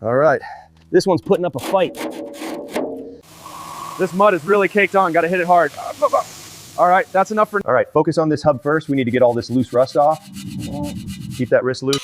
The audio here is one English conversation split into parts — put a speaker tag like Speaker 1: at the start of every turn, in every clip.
Speaker 1: All right, this one's putting up a fight. This mud is really caked on, gotta hit it hard. All right, that's enough for... All right, focus on this hub first. We need to get all this loose rust off. Keep that wrist loose.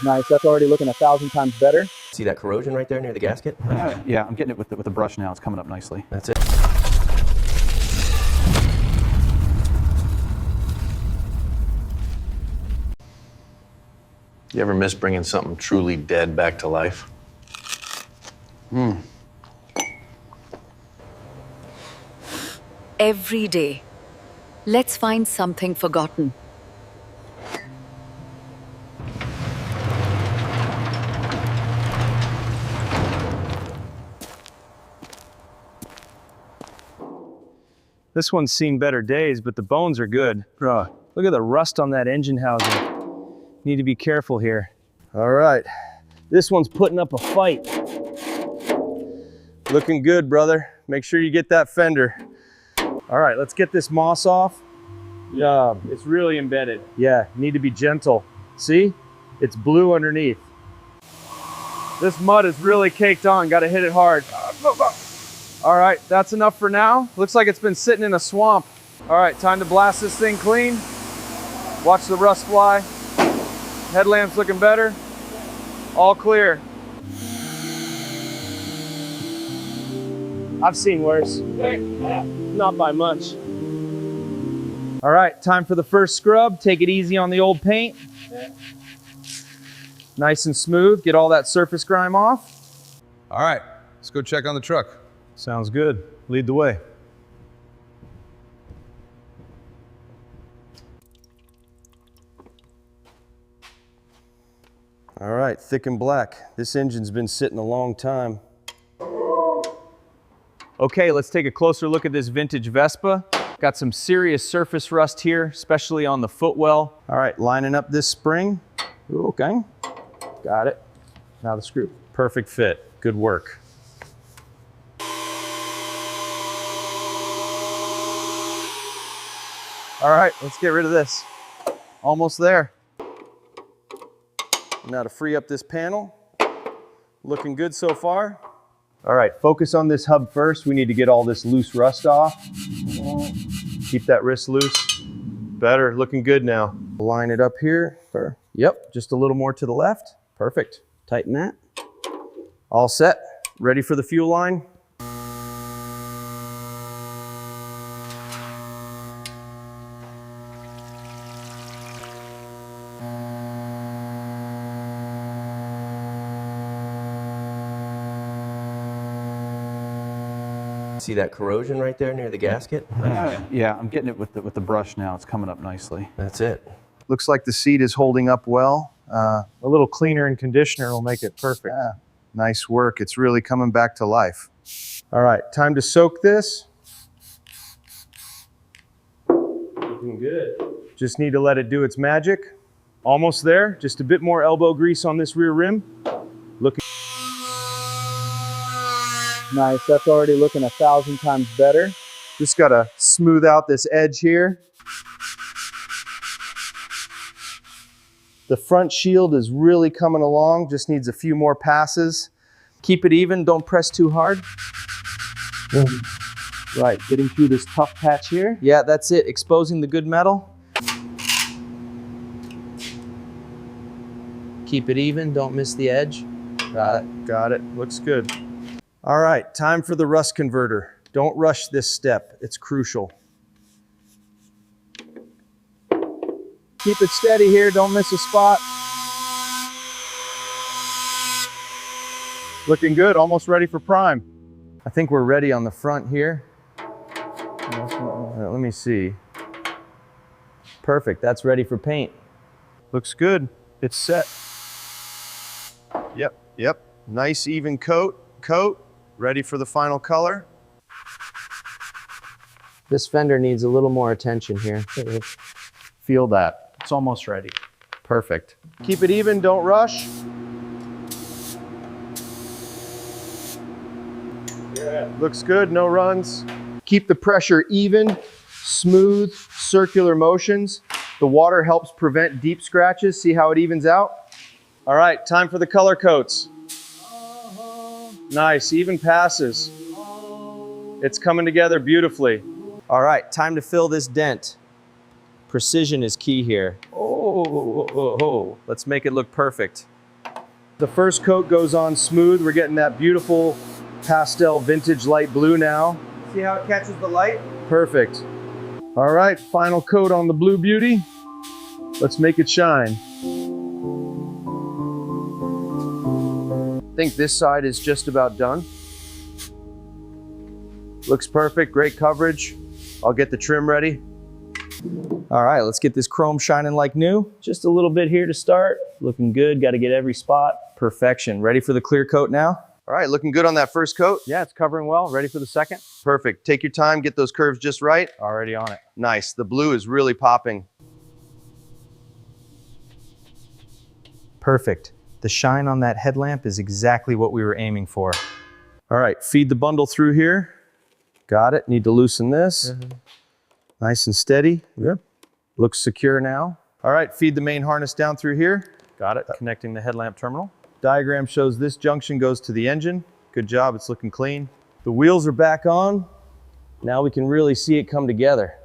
Speaker 1: Nice, that's already looking 1,000 times better.
Speaker 2: See that corrosion right there near the gasket?
Speaker 3: Yeah, I'm getting it with the brush now. It's coming up nicely.
Speaker 2: That's it.
Speaker 4: You ever miss bringing something truly dead back to life?
Speaker 5: Every day, let's find something forgotten.
Speaker 1: This one's seen better days, but the bones are good. Look at the rust on that engine housing. Need to be careful here. All right, this one's putting up a fight. Looking good, brother. Make sure you get that fender. All right, let's get this moss off. Yeah, it's really embedded. Yeah, need to be gentle. See? It's blue underneath. This mud is really caked on, gotta hit it hard. All right, that's enough for now. Looks like it's been sitting in a swamp. All right, time to blast this thing clean. Watch the rust fly. Headlamp's looking better. All clear. I've seen worse. Not by much. All right, time for the first scrub. Take it easy on the old paint. Nice and smooth. Get all that surface grime off.
Speaker 6: All right, let's go check on the truck.
Speaker 1: Sounds good. Lead the way. All right, thick and black. This engine's been sitting a long time. Okay, let's take a closer look at this vintage Vespa. Got some serious surface rust here, especially on the footwell. All right, lining up this spring. Ooh, okay, got it. Now the screw. Perfect fit, good work. All right, let's get rid of this. Almost there. Now to free up this panel. Looking good so far. All right, focus on this hub first. We need to get all this loose rust off. Keep that wrist loose. Better, looking good now. Line it up here. Yep, just a little more to the left. Perfect, tighten that. All set, ready for the fuel line.
Speaker 2: See that corrosion right there near the gasket?
Speaker 3: Yeah, I'm getting it with the brush now. It's coming up nicely.
Speaker 2: That's it.
Speaker 1: Looks like the seat is holding up well. A little cleaner and conditioner will make it perfect. Yeah, nice work. It's really coming back to life. All right, time to soak this. Looking good. Just need to let it do its magic. Almost there. Just a bit more elbow grease on this rear rim. Looking nice. That's already looking 1,000 times better. Just gotta smooth out this edge here. The front shield is really coming along, just needs a few more passes. Keep it even, don't press too hard. Right, getting through this tough patch here. Yeah, that's it, exposing the good metal. Keep it even, don't miss the edge. Got it, looks good. All right, time for the rust converter. Don't rush this step, it's crucial. Keep it steady here, don't miss a spot. Looking good, almost ready for prime. I think we're ready on the front here. Let me see. Perfect, that's ready for paint. Looks good, it's set. Yep, nice even coat. Ready for the final color. This fender needs a little more attention here. Feel that.
Speaker 3: It's almost ready.
Speaker 1: Perfect. Keep it even, don't rush. Yeah. Looks good, no runs. Keep the pressure even, smooth, circular motions. The water helps prevent deep scratches. See how it evens out? All right, time for the color coats. Nice, even passes. It's coming together beautifully. All right, time to fill this dent. Precision is key here. Oh. Let's make it look perfect. The first coat goes on smooth. We're getting that beautiful pastel vintage light blue now. See how it catches the light? Perfect. All right, final coat on the blue beauty. Let's make it shine. I think this side is just about done. Looks perfect, great coverage. I'll get the trim ready. All right, let's get this chrome shining like new. Just a little bit here to start. Looking good, got to get every spot. Perfection. Ready for the clear coat now? All right, looking good on that first coat.
Speaker 3: Yeah, it's covering well. Ready for the second?
Speaker 1: Perfect. Take your time, get those curves just right.
Speaker 3: Already on it.
Speaker 1: Nice, the blue is really popping. Perfect. The shine on that headlamp is exactly what we were aiming for. All right, feed the bundle through here. Got it, need to loosen this. Nice and steady. Yeah. Looks secure now. All right, feed the main harness down through here. Got it, connecting the headlamp terminal. Diagram shows this junction goes to the engine. Good job, it's looking clean. The wheels are back on. Now we can really see it come together.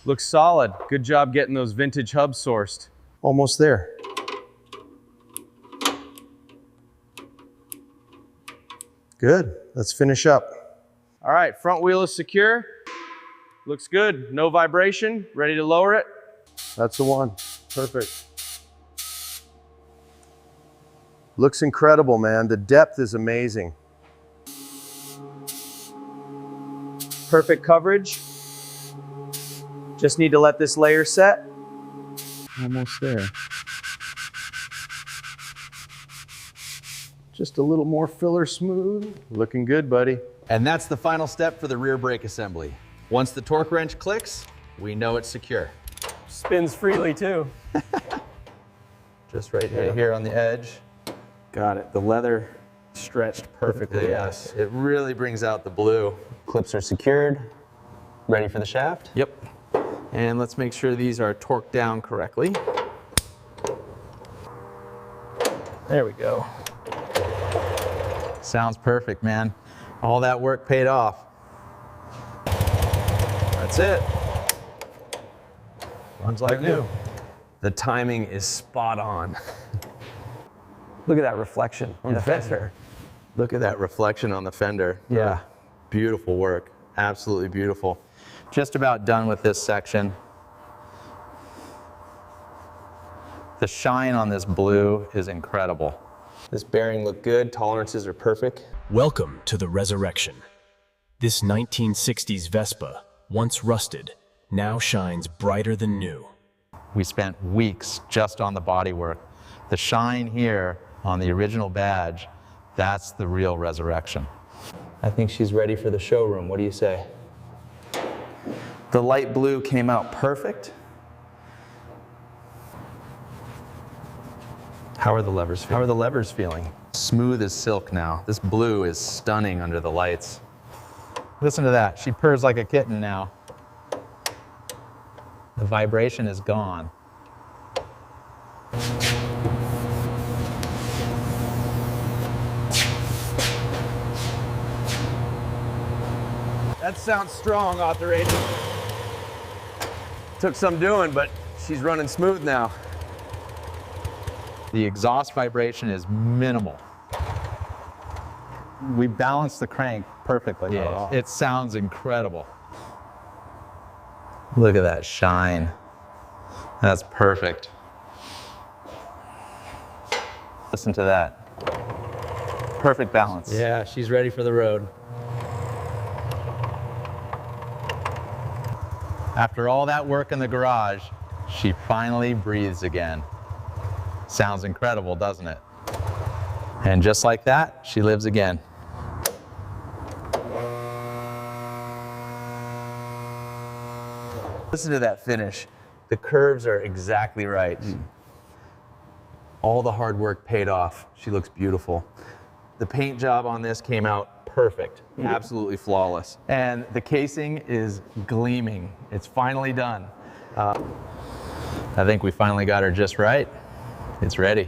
Speaker 1: Looks solid. Good job getting those vintage hubs sourced. Almost there. Good, let's finish up. All right, front wheel is secure. Looks good, no vibration. Ready to lower it? That's the one, perfect. Looks incredible, man. The depth is amazing. Perfect coverage. Just need to let this layer set. Almost there. Just a little more filler smooth. Looking good, buddy.
Speaker 7: And that's the final step for the rear brake assembly. Once the torque wrench clicks, we know it's secure.
Speaker 2: Spins freely too.
Speaker 7: Just right here on the edge.
Speaker 3: Got it. The leather stretched perfectly.
Speaker 7: Yes, it really brings out the blue.
Speaker 2: Clips are secured, ready for the shaft.
Speaker 7: Yep. And let's make sure these are torqued down correctly. There we go. Sounds perfect, man. All that work paid off. That's it. Runs like new.
Speaker 2: The timing is spot on. Look at that reflection on the fender.
Speaker 7: Look at that reflection on the fender.
Speaker 2: Yeah.
Speaker 7: Beautiful work. Absolutely beautiful. Just about done with this section. The shine on this blue is incredible.
Speaker 2: This bearing looked good, tolerances are perfect.
Speaker 8: Welcome to the resurrection. This 1960s Vespa, once rusted, now shines brighter than new.
Speaker 7: We spent weeks just on the bodywork. The shine here on the original badge, that's the real resurrection.
Speaker 2: I think she's ready for the showroom. What do you say?
Speaker 7: The light blue came out perfect.
Speaker 2: How are the levers feeling?
Speaker 7: How are the levers feeling? Smooth as silk now. This blue is stunning under the lights. Listen to that. She purrs like a kitten now. The vibration is gone.
Speaker 1: That sounds strong, author agent. Took some doing, but she's running smooth now.
Speaker 7: The exhaust vibration is minimal. We balanced the crank perfectly.
Speaker 2: Yeah.
Speaker 7: It sounds incredible. Look at that shine. That's perfect. Listen to that. Perfect balance.
Speaker 2: Yeah, she's ready for the road.
Speaker 7: After all that work in the garage, she finally breathes again. Sounds incredible, doesn't it? And just like that, she lives again. Listen to that finish. The curves are exactly right. All the hard work paid off. She looks beautiful. The paint job on this came out perfect, absolutely flawless. And the casing is gleaming. It's finally done. I think we finally got her just right. It's ready.